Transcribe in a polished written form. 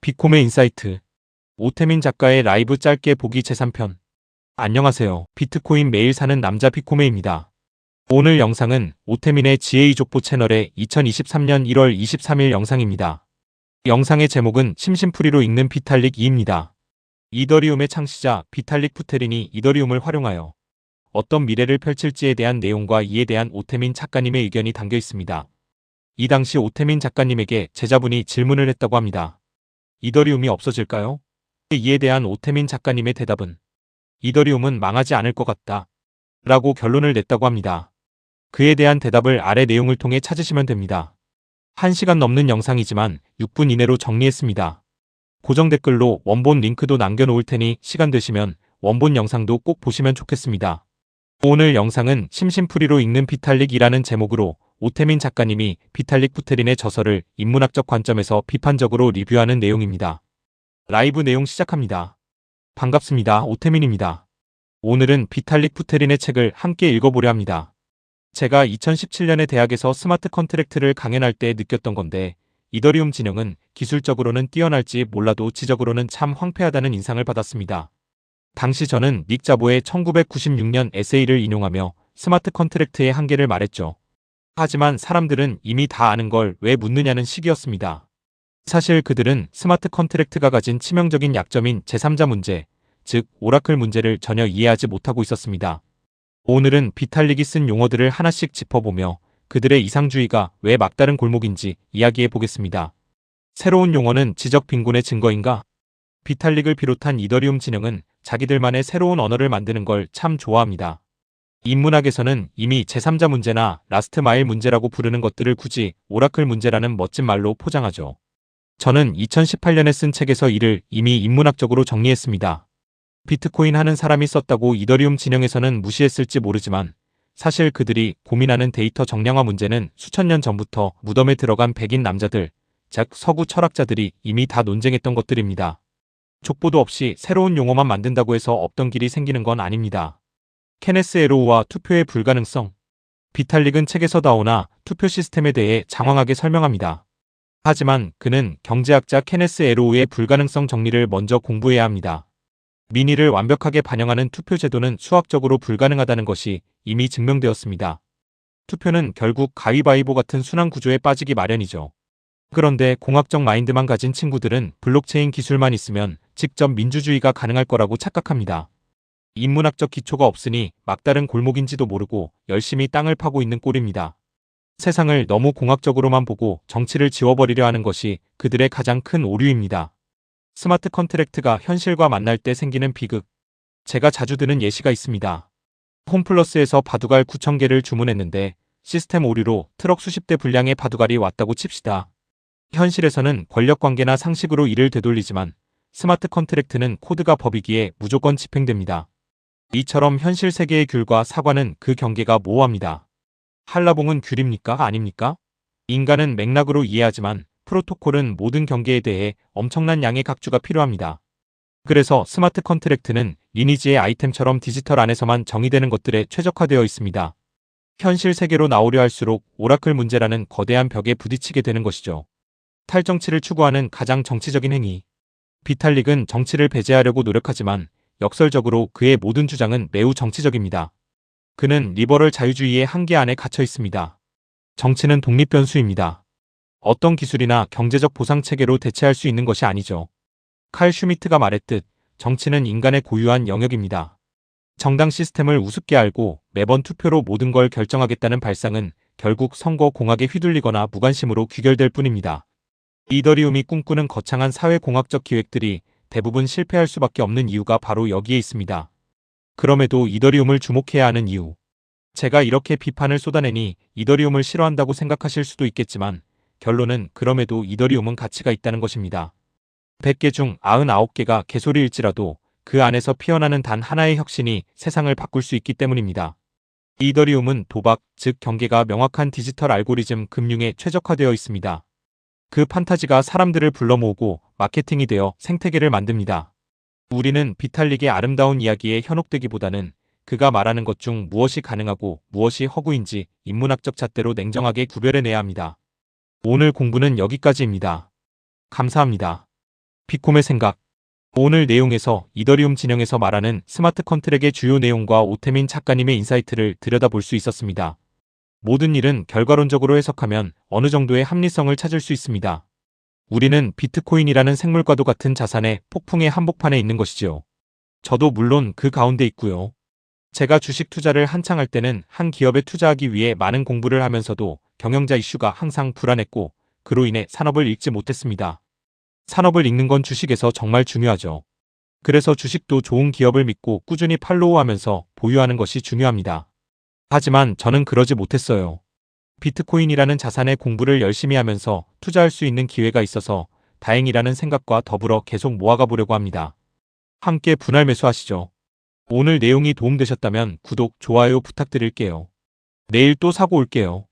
비콤의 인사이트. 오태민 작가의 라이브 짧게 보기 제3편. 안녕하세요. 비트코인 매일 사는 남자 비코메입니다. 오늘 영상은 오태민의 지혜이족보 채널의 2023년 1월 23일 영상입니다. 영상의 제목은 심심풀이로 읽는 비탈릭 2입니다. 이더리움의 창시자 비탈릭 부테린이 이더리움을 활용하여 어떤 미래를 펼칠지에 대한 내용과 이에 대한 오태민 작가님의 의견이 담겨 있습니다. 이 당시 오태민 작가님에게 제자분이 질문을 했다고 합니다. 이더리움이 없어질까요? 이에 대한 오태민 작가님의 대답은 이더리움은 망하지 않을 것 같다 라고 결론을 냈다고 합니다. 그에 대한 대답을 아래 내용을 통해 찾으시면 됩니다. 1시간 넘는 영상이지만 6분 이내로 정리했습니다. 고정 댓글로 원본 링크도 남겨놓을 테니 시간 되시면 원본 영상도 꼭 보시면 좋겠습니다. 오늘 영상은 심심풀이로 읽는 비탈릭이라는 제목으로 오태민 작가님이 비탈릭 부테린의 저서를 인문학적 관점에서 비판적으로 리뷰하는 내용입니다. 라이브 내용 시작합니다. 반갑습니다. 오태민입니다. 오늘은 비탈릭 부테린의 책을 함께 읽어보려 합니다. 제가 2017년에 대학에서 스마트 컨트랙트를 강연할 때 느꼈던 건데 이더리움 진영은 기술적으로는 뛰어날지 몰라도 지적으로는 참 황폐하다는 인상을 받았습니다. 당시 저는 닉 자보의 1996년 에세이를 인용하며 스마트 컨트랙트의 한계를 말했죠. 하지만 사람들은 이미 다 아는 걸 왜 묻느냐는 식이었습니다. 사실 그들은 스마트 컨트랙트가 가진 치명적인 약점인 제3자 문제, 즉 오라클 문제를 전혀 이해하지 못하고 있었습니다. 오늘은 비탈릭이 쓴 용어들을 하나씩 짚어보며 그들의 이상주의가 왜 막다른 골목인지 이야기해 보겠습니다. 새로운 용어는 지적 빈곤의 증거인가? 비탈릭을 비롯한 이더리움 진영은 자기들만의 새로운 언어를 만드는 걸 참 좋아합니다. 인문학에서는 이미 제3자 문제나 라스트 마일 문제라고 부르는 것들을 굳이 오라클 문제라는 멋진 말로 포장하죠. 저는 2018년에 쓴 책에서 이를 이미 인문학적으로 정리했습니다. 비트코인 하는 사람이 썼다고 이더리움 진영에서는 무시했을지 모르지만 사실 그들이 고민하는 데이터 정량화 문제는 수천 년 전부터 무덤에 들어간 백인 남자들, 즉 서구 철학자들이 이미 다 논쟁했던 것들입니다. 족보도 없이 새로운 용어만 만든다고 해서 없던 길이 생기는 건 아닙니다. 케네스 에로우와 투표의 불가능성. 비탈릭은 책에서 나오나 투표 시스템에 대해 장황하게 설명합니다. 하지만 그는 경제학자 케네스 에로우의 불가능성 정리를 먼저 공부해야 합니다. 민의를 완벽하게 반영하는 투표 제도는 수학적으로 불가능하다는 것이 이미 증명되었습니다. 투표는 결국 가위바위보 같은 순환 구조에 빠지기 마련이죠. 그런데 공학적 마인드만 가진 친구들은 블록체인 기술만 있으면 직접 민주주의가 가능할 거라고 착각합니다. 인문학적 기초가 없으니 막다른 골목인지도 모르고 열심히 땅을 파고 있는 꼴입니다. 세상을 너무 공학적으로만 보고 정치를 지워버리려 하는 것이 그들의 가장 큰 오류입니다. 스마트 컨트랙트가 현실과 만날 때 생기는 비극. 제가 자주 드는 예시가 있습니다. 홈플러스에서 바둑알 9,000개를 주문했는데 시스템 오류로 트럭 수십 대 분량의 바둑알이 왔다고 칩시다. 현실에서는 권력관계나 상식으로 일을 되돌리지만 스마트 컨트랙트는 코드가 법이기에 무조건 집행됩니다. 이처럼 현실 세계의 귤과 사과는 그 경계가 모호합니다. 한라봉은 귤입니까? 아닙니까? 인간은 맥락으로 이해하지만 프로토콜은 모든 경계에 대해 엄청난 양의 각주가 필요합니다. 그래서 스마트 컨트랙트는 리니지의 아이템처럼 디지털 안에서만 정의되는 것들에 최적화되어 있습니다. 현실 세계로 나오려 할수록 오라클 문제라는 거대한 벽에 부딪히게 되는 것이죠. 탈정치를 추구하는 가장 정치적인 행위. 비탈릭은 정치를 배제하려고 노력하지만 역설적으로 그의 모든 주장은 매우 정치적입니다. 그는 리버럴 자유주의의 한계 안에 갇혀 있습니다. 정치는 독립변수입니다. 어떤 기술이나 경제적 보상체계로 대체할 수 있는 것이 아니죠. 칼 슈미트가 말했듯 정치는 인간의 고유한 영역입니다. 정당 시스템을 우습게 알고 매번 투표로 모든 걸 결정하겠다는 발상은 결국 선거 공학에 휘둘리거나 무관심으로 귀결될 뿐입니다. 이더리움이 꿈꾸는 거창한 사회공학적 기획들이 대부분 실패할 수밖에 없는 이유가 바로 여기에 있습니다. 그럼에도 이더리움을 주목해야 하는 이유. 제가 이렇게 비판을 쏟아내니 이더리움을 싫어한다고 생각하실 수도 있겠지만 결론은 그럼에도 이더리움은 가치가 있다는 것입니다. 100개 중 99개가 개소리일지라도 그 안에서 피어나는 단 하나의 혁신이 세상을 바꿀 수 있기 때문입니다. 이더리움은 도박, 즉 경계가 명확한 디지털 알고리즘 금융에 최적화되어 있습니다. 그 판타지가 사람들을 불러 모으고 마케팅이 되어 생태계를 만듭니다. 우리는 비탈릭의 아름다운 이야기에 현혹되기보다는 그가 말하는 것 중 무엇이 가능하고 무엇이 허구인지 인문학적 잣대로 냉정하게 구별해내야 합니다. 오늘 공부는 여기까지입니다. 감사합니다. 피콤의 생각. 오늘 내용에서 이더리움 진영에서 말하는 스마트 컨트랙의 주요 내용과 오태민 작가님의 인사이트를 들여다볼 수 있었습니다. 모든 일은 결과론적으로 해석하면 어느 정도의 합리성을 찾을 수 있습니다. 우리는 비트코인이라는 생물과도 같은 자산의 폭풍의 한복판에 있는 것이지요. 저도 물론 그 가운데 있고요. 제가 주식 투자를 한창 할 때는 한 기업에 투자하기 위해 많은 공부를 하면서도 경영자 이슈가 항상 불안했고 그로 인해 산업을 읽지 못했습니다. 산업을 읽는 건 주식에서 정말 중요하죠. 그래서 주식도 좋은 기업을 믿고 꾸준히 팔로우하면서 보유하는 것이 중요합니다. 하지만 저는 그러지 못했어요. 비트코인이라는 자산의 공부를 열심히 하면서 투자할 수 있는 기회가 있어서 다행이라는 생각과 더불어 계속 모아가 보려고 합니다. 함께 분할 매수하시죠. 오늘 내용이 도움되셨다면 구독, 좋아요 부탁드릴게요. 내일 또 사고 올게요.